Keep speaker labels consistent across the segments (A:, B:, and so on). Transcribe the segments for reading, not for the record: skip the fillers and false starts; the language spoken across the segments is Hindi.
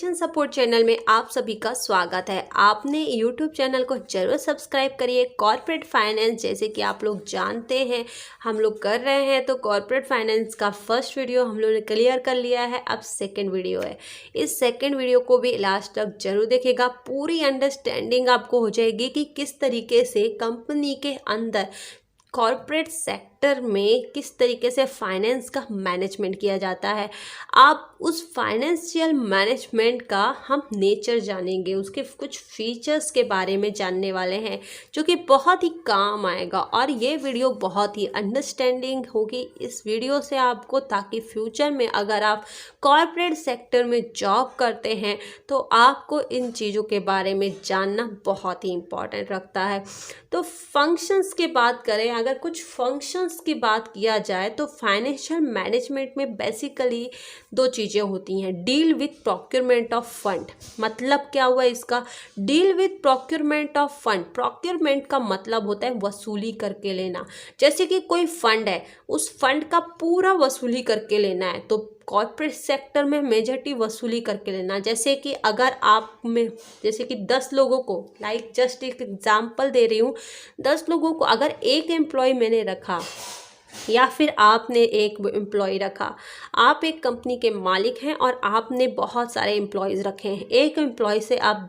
A: एजुकेशन सपोर्ट चैनल में आप सभी का स्वागत है। आपने यूट्यूब चैनल को जरूर सब्सक्राइब करिए। कॉर्पोरेट फाइनेंस जैसे कि आप लोग जानते हैं हम लोग कर रहे हैं, तो कॉर्पोरेट फाइनेंस का फर्स्ट वीडियो हम लोगों ने क्लियर कर लिया है। अब सेकंड वीडियो है। इस सेकंड वीडियो को भी लास्ट तक जरूर देखिएगा। पूरी अंडरस्टैंडिंग आपको हो जाएगी कि किस तरीके से कंपनी के अंदर कॉर्पोरेट सेक्टर में किस तरीके से फाइनेंस का मैनेजमेंट किया जाता है। आप उस फाइनेंशियल मैनेजमेंट का हम नेचर जानेंगे, उसके कुछ फीचर्स के बारे में जानने वाले हैं जो कि बहुत ही काम आएगा। और ये वीडियो बहुत ही अंडरस्टैंडिंग होगी इस वीडियो से आपको, ताकि फ्यूचर में अगर आप कॉर्पोरेट सेक्टर में जॉब करते हैं तो आपको इन चीज़ों के बारे में जानना बहुत ही इम्पॉर्टेंट रखता है। तो फंक्शंस की बात करें, अगर कुछ फंक्शंस की बात किया जाए तो फाइनेंशियल मैनेजमेंट में बेसिकली दो चीज़ें होती हैं। Deal with procurement of fund, मतलब क्या हुआ इसका, deal with procurement of fund. Procurement का मतलब होता है वसूली करके लेना। जैसे कि कोई फंड है, उस फंड का पूरा वसूली करके लेना है, तो कॉर्पोरेट सेक्टर में मेजॉरिटी वसूली करके लेना। जैसे कि अगर आप में जैसे कि 10 लोगों को, लाइक जस्ट एक एग्जांपल दे रही हूँ, 10 लोगों को अगर एक एम्प्लॉय मैंने रखा या फिर आपने एक एम्प्लॉय रखा, आप एक कंपनी के मालिक हैं और आपने बहुत सारे एम्प्लॉयज़ रखे हैं। एक एम्प्लॉय से आप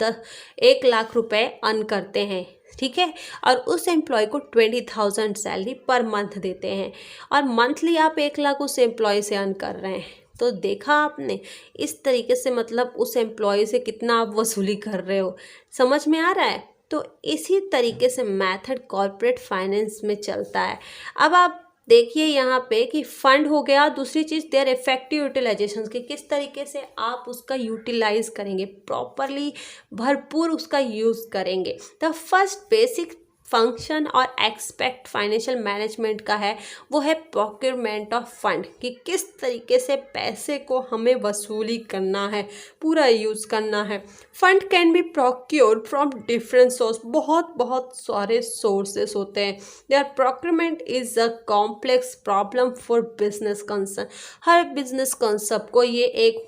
A: 1 लाख रुपए अर्न करते हैं, ठीक है, और उस एम्प्लॉय को 20,000 सैलरी पर मंथ देते हैं और मंथली आप 1 लाख उस एम्प्लॉय से अर्न कर रहे हैं। तो देखा आपने, इस तरीके से मतलब उस एम्प्लॉय से कितना आप वसूली कर रहे हो, समझ में आ रहा है। तो इसी तरीके से मेथड कॉर्पोरेट फाइनेंस में चलता है। अब आप देखिए यहाँ पे कि फंड हो गया, दूसरी चीज़ देयर इफेक्टिव यूटिलाइजेशन, कि किस तरीके से आप उसका यूटिलाइज करेंगे, प्रॉपरली भरपूर उसका यूज़ करेंगे। द फर्स्ट बेसिक फंक्शन और एक्सपेक्ट फाइनेंशियल मैनेजमेंट का है वो है प्रोक्योरमेंट ऑफ फंड, कि किस तरीके से पैसे को हमें वसूली करना है, पूरा यूज़ करना है। Fund can be procured from different source, बहुत सारे सोर्सेस होते हैं। There procurement is a complex problem for business concern. हर बिजनेस कंसेप्ट को ये एक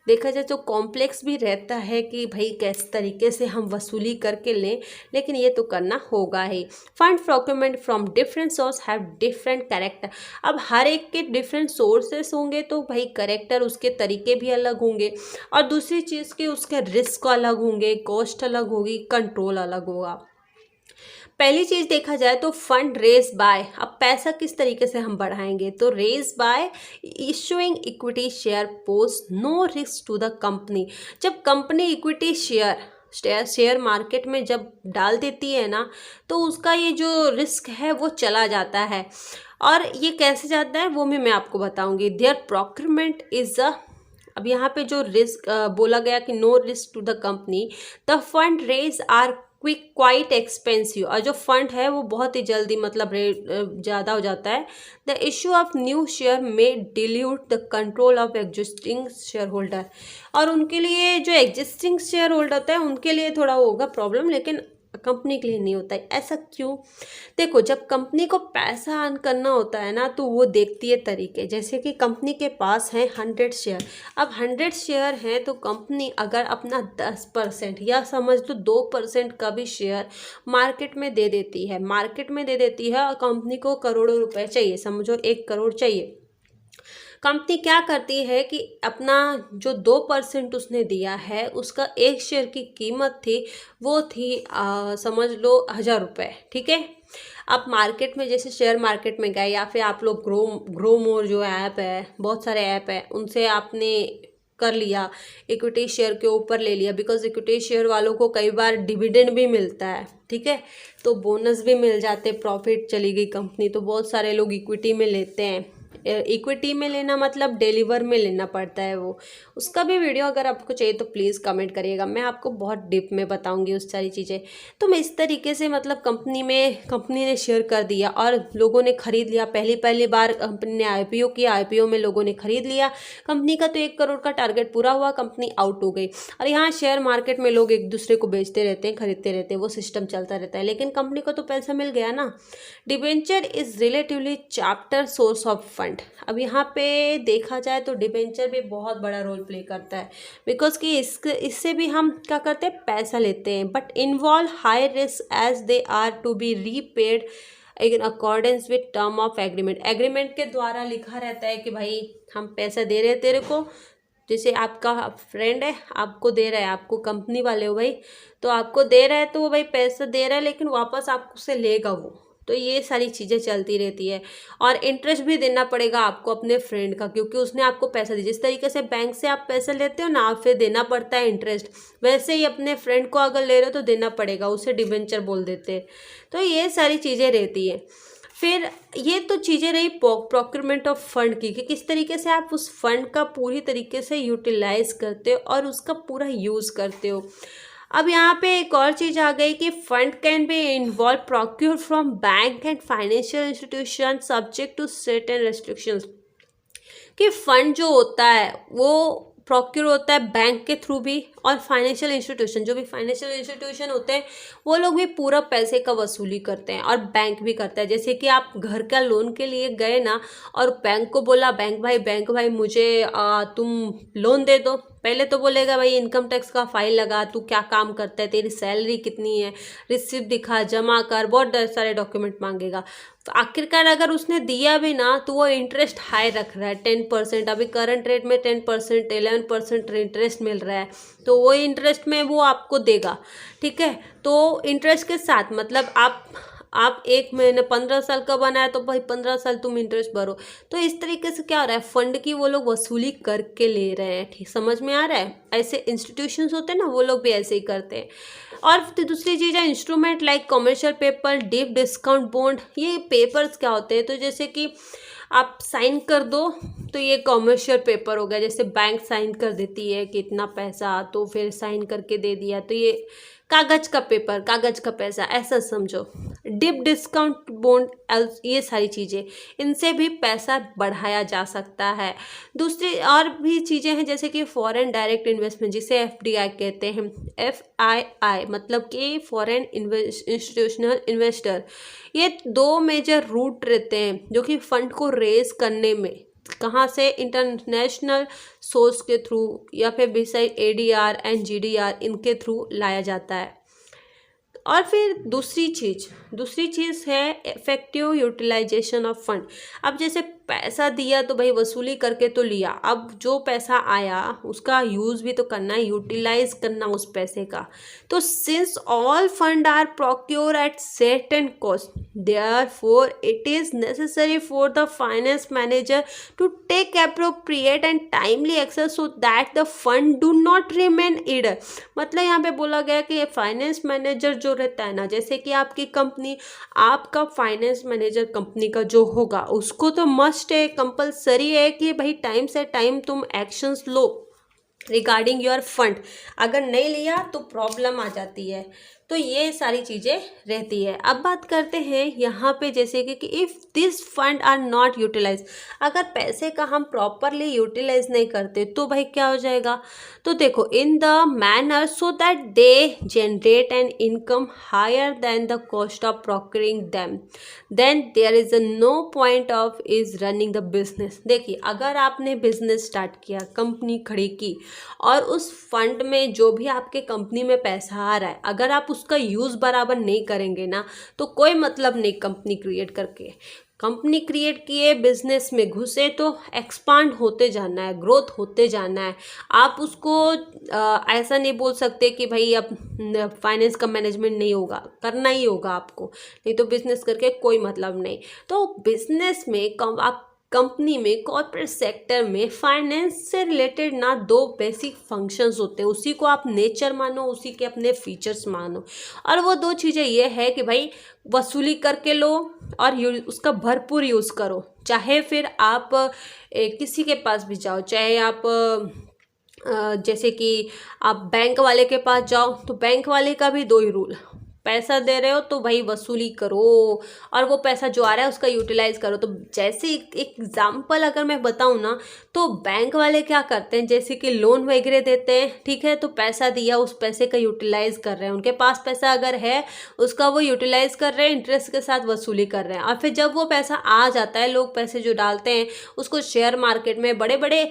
A: देखा जाए तो कॉम्प्लेक्स भी रहता है कि भाई किस तरीके से हम वसूली करके लें, लेकिन ये तो करना होगा ही। Fund procurement from different source have different character. अब हर एक के डिफरेंट सोर्सेस होंगे तो भाई कैरेक्टर, उसके तरीके भी अलग होंगे, और दूसरी चीज़ के उसके रिस्क अलग होंगे, कॉस्ट अलग होगी, कंट्रोल अलग होगा। पहली चीज़ देखा जाए तो फंड रेज बाय, अब पैसा किस तरीके से हम बढ़ाएंगे, तो raise by issuing equity share post no risk to the company. जब कंपनी इक्विटी शेयर मार्केट में जब डाल देती है ना, तो उसका ये जो रिस्क है वो चला जाता है। और ये कैसे जाता है वो भी मैं आपको बताऊंगी। देयर प्रोक्योरमेंट इज अ, अब यहाँ पे जो रिस्क बोला गया कि no risk to the company, the fund raise are quite expensive, और जो फंड है वो बहुत ही जल्दी मतलब ज़्यादा हो जाता है। The issue of new share में dilute the control of existing shareholder, और उनके लिए जो एग्जिस्टिंग शेयर होल्डर होता है उनके लिए थोड़ा होगा प्रॉब्लम, लेकिन कंपनी के लिए नहीं होता है। ऐसा क्यों? देखो, जब कंपनी को पैसा अर्न करना होता है ना, तो वो देखती है तरीके। जैसे कि कंपनी के पास है 100 शेयर, अब 100 शेयर हैं तो कंपनी अगर अपना 10% या समझ लो 2% का भी शेयर मार्केट में दे देती है, और कंपनी को करोड़ों रुपए चाहिए, समझो 1 करोड़ चाहिए। कंपनी क्या करती है कि अपना जो 2% उसने दिया है, उसका 1 शेयर की कीमत थी, वो थी समझ लो 1,000 रुपये, ठीक है। आप मार्केट में जैसे शेयर मार्केट में गए, या फिर आप लोग ग्रो मोर जो ऐप है, बहुत सारे ऐप है, उनसे आपने कर लिया, इक्विटी शेयर के ऊपर ले लिया, बिकॉज इक्विटी शेयर वालों को कई बार डिविडेंड भी मिलता है, ठीक है, तो बोनस भी मिल जाते, प्रॉफिट चली गई कंपनी, तो बहुत सारे लोग इक्विटी में लेते हैं। इक्विटी में लेना मतलब डिलीवर में लेना पड़ता है वो, उसका भी वीडियो अगर आपको चाहिए तो प्लीज़ कमेंट करिएगा, मैं आपको बहुत डीप में बताऊंगी उस सारी चीज़ें। तो मैं इस तरीके से मतलब कंपनी ने शेयर कर दिया और लोगों ने खरीद लिया। पहली बार कंपनी ने IPO किया, IPO में लोगों ने खरीद लिया, कंपनी का तो 1 करोड़ का टारगेट पूरा हुआ, कंपनी आउट हो गई। और यहाँ शेयर मार्केट में लोग एक दूसरे को बेचते रहते हैं, खरीदते रहते हैं, वो सिस्टम चलता रहता है, लेकिन कंपनी को तो पैसा मिल गया ना। Debenture is relatively chapter source of fund, fund. अब यहाँ पे देखा जाए तो डिबेंचर भी बहुत बड़ा रोल प्ले करता है, बिकॉज कि इससे भी हम क्या करते हैं, पैसा लेते हैं, but involve high risk as they are to be repaid in accordance with term of agreement. Agreement के द्वारा लिखा रहता है कि भाई हम पैसा दे रहे हैं तेरे को, जैसे आपका फ्रेंड है आपको दे रहा है, आपको कंपनी वाले हो भाई, तो आपको दे रहा है तो वो भाई पैसा दे रहा है, लेकिन वापस आपको से लेगा वो। तो ये सारी चीज़ें चलती रहती है, और इंटरेस्ट भी देना पड़ेगा आपको अपने फ्रेंड का, क्योंकि उसने आपको पैसा दिया। जिस तरीके से बैंक से आप पैसा लेते हो ना, आप फिर देना पड़ता है इंटरेस्ट, वैसे ही अपने फ्रेंड को अगर ले रहे हो तो देना पड़ेगा, उसे डिबेंचर बोल देते हैं। तो ये सारी चीज़ें रहती है। फिर ये तो चीज़ें रही प्रोक्योरमेंट ऑफ फंड की, कि किस तरीके से आप उस फंड का पूरी तरीके से यूटिलाइज करते हो और उसका पूरा यूज़ करते हो। अब यहाँ पे एक और चीज़ आ गई कि fund can be involve procure from bank and financial institution subject to certain restrictions. कि फंड जो होता है वो प्रोक्योर होता है बैंक के थ्रू भी, और फाइनेंशियल इंस्टीट्यूशन, जो भी फाइनेंशियल इंस्टीट्यूशन होते हैं वो लोग भी पूरा पैसे का वसूली करते हैं, और बैंक भी करता है। जैसे कि आप घर का लोन के लिए गए ना, और बैंक को बोला बैंक भाई मुझे तुम लोन दे दो, पहले तो बोलेगा भाई इनकम टैक्स का फाइल लगा, तू क्या काम करता है, तेरी सैलरी कितनी है, रिसिप्ट दिखा, जमा कर, बहुत सारे डॉक्यूमेंट मांगेगा। तो आखिरकार अगर उसने दिया भी ना तो वो इंटरेस्ट हाई रख रहा है 10%। अभी करंट रेट में 10% 11% इंटरेस्ट मिल रहा है, तो वो इंटरेस्ट में वो आपको देगा, ठीक है। तो इंटरेस्ट के साथ मतलब आप एक महीने 15 साल का बनाया तो भाई 15 साल तुम इंटरेस्ट भरो। तो इस तरीके से क्या हो रहा है, फंड की वो लोग वसूली करके ले रहे हैं, ठीक समझ में आ रहा है। ऐसे इंस्टीट्यूशंस होते हैं ना, वो लोग भी ऐसे ही करते हैं। और फिर दूसरी चीज़ है instrument like commercial paper, deep discount bond. ये पेपर्स क्या होते हैं, तो जैसे कि आप साइन कर दो तो ये कमर्शियल पेपर हो गया, जैसे बैंक साइन कर देती है कि इतना पैसा, तो फिर साइन करके दे दिया, तो ये कागज का पेपर, कागज का पैसा, ऐसा समझो। डिप डिस्काउंट बॉन्ड, ये सारी चीज़ें, इनसे भी पैसा बढ़ाया जा सकता है। दूसरी और भी चीज़ें हैं जैसे कि फॉरेन डायरेक्ट इन्वेस्टमेंट, जिसे एफडीआई कहते हैं, एफआईआई मतलब कि फॉरेन इंस्टीट्यूशनल इन्वेस्टर। ये दो मेजर रूट रहते हैं जो कि फंड को रेज करने में, कहाँ से, इंटरनेशनल सोर्स के थ्रू या फिर बिसाइड एडीआर एंड जीडीआर, इनके थ्रू लाया जाता है। और फिर दूसरी चीज़ है इफेक्टिव यूटिलाइजेशन ऑफ फंड। अब जैसे पैसा दिया तो भाई वसूली करके तो लिया, अब जो पैसा आया उसका यूज़ भी तो करना है, यूटिलाइज करना उस पैसे का। तो since all fund are procure at certain cost, therefore it is necessary for the finance manager to take appropriate and timely access so that the fund do not remain idle। मतलब यहाँ पे बोला गया कि फाइनेंस मैनेजर जो रहता है ना, जैसे कि आपकी कंपनी, आपका फाइनेंस मैनेजर कंपनी का जो होगा उसको तो मस्ट है, कंपलसरी है कि भाई टाइम से टाइम तुम actions low regarding your fund. अगर नहीं लिया तो प्रॉब्लम आ जाती है। तो ये सारी चीज़ें रहती है। अब बात करते हैं यहाँ पे जैसे कि if this fund are not utilize, अगर पैसे का हम प्रॉपरली यूटिलाइज नहीं करते तो भाई क्या हो जाएगा, तो देखो in the manner so that they generate an income higher than the cost of procuring them, then there is no point of is running the business. देखिए अगर आपने बिजनेस स्टार्ट किया, कंपनी खड़ी की, और उस फंड में जो भी आपके कंपनी में पैसा आ रहा है अगर आप उसका यूज़ बराबर नहीं करेंगे ना तो कोई मतलब नहीं कंपनी क्रिएट करके। कंपनी क्रिएट किए, बिजनेस में घुसे तो एक्सपांड होते जाना है, ग्रोथ होते जाना है। आप उसको ऐसा नहीं बोल सकते कि भाई अब फाइनेंस का मैनेजमेंट नहीं होगा, करना ही होगा आपको, नहीं तो बिजनेस करके कोई मतलब नहीं। तो बिजनेस में आप कंपनी में, कॉर्पोरेट सेक्टर में फाइनेंस से रिलेटेड ना दो बेसिक फंक्शंस होते हैं, उसी को आप नेचर मानो, उसी के अपने फीचर्स मानो। और वो दो चीज़ें ये है कि भाई वसूली करके लो और उसका भरपूर यूज़ करो। चाहे फिर आप किसी के पास भी जाओ, चाहे आप जैसे कि आप बैंक वाले के पास जाओ तो बैंक वाले का भी दो ही रूल, पैसा दे रहे हो तो भाई वसूली करो और वो पैसा जो आ रहा है उसका यूटिलाइज करो। तो जैसे एक एग्जाम्पल अगर मैं बताऊँ ना, तो बैंक वाले क्या करते हैं, जैसे कि लोन वगैरह देते हैं, ठीक है, तो पैसा दिया, उस पैसे का यूटिलाइज कर रहे हैं, उनके पास पैसा अगर है उसका वो यूटिलाइज कर रहे हैं, इंटरेस्ट के साथ वसूली कर रहे हैं। और फिर जब वो पैसा आ जाता है, लोग पैसे जो डालते हैं उसको शेयर मार्केट में, बड़े बड़े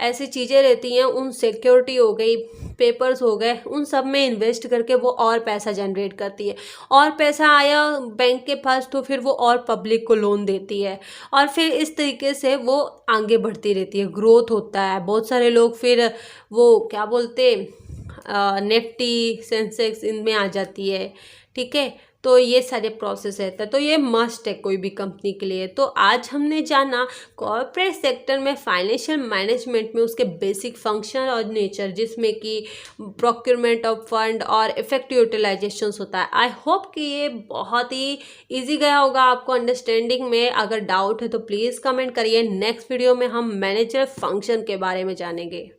A: ऐसी चीज़ें रहती हैं, उन सिक्योरिटी हो गई, पेपर्स हो गए, उन सब में इन्वेस्ट करके वो और पैसा जनरेट करती है। और पैसा आया बैंक के पास तो फिर वो और पब्लिक को लोन देती है, और फिर इस तरीके से वो आगे बढ़ती रहती है, ग्रोथ होता है। बहुत सारे लोग फिर वो क्या बोलते, निफ्टी, सेंसेक्स, इनमें आ जाती है, ठीक है। तो ये सारे प्रोसेस रहता है, तो ये मस्ट है कोई भी कंपनी के लिए। तो आज हमने जाना कॉर्पोरेट सेक्टर में फाइनेंशियल मैनेजमेंट में उसके बेसिक फंक्शन और नेचर, जिसमें कि प्रोक्योरमेंट ऑफ फंड और इफेक्टिव यूटिलाइजेशन होता है। आई होप कि ये बहुत ही ईजी गया होगा आपको अंडरस्टैंडिंग में। अगर डाउट है तो प्लीज़ कमेंट करिए। नेक्स्ट वीडियो में हम मैनेजर फंक्शन के बारे में जानेंगे।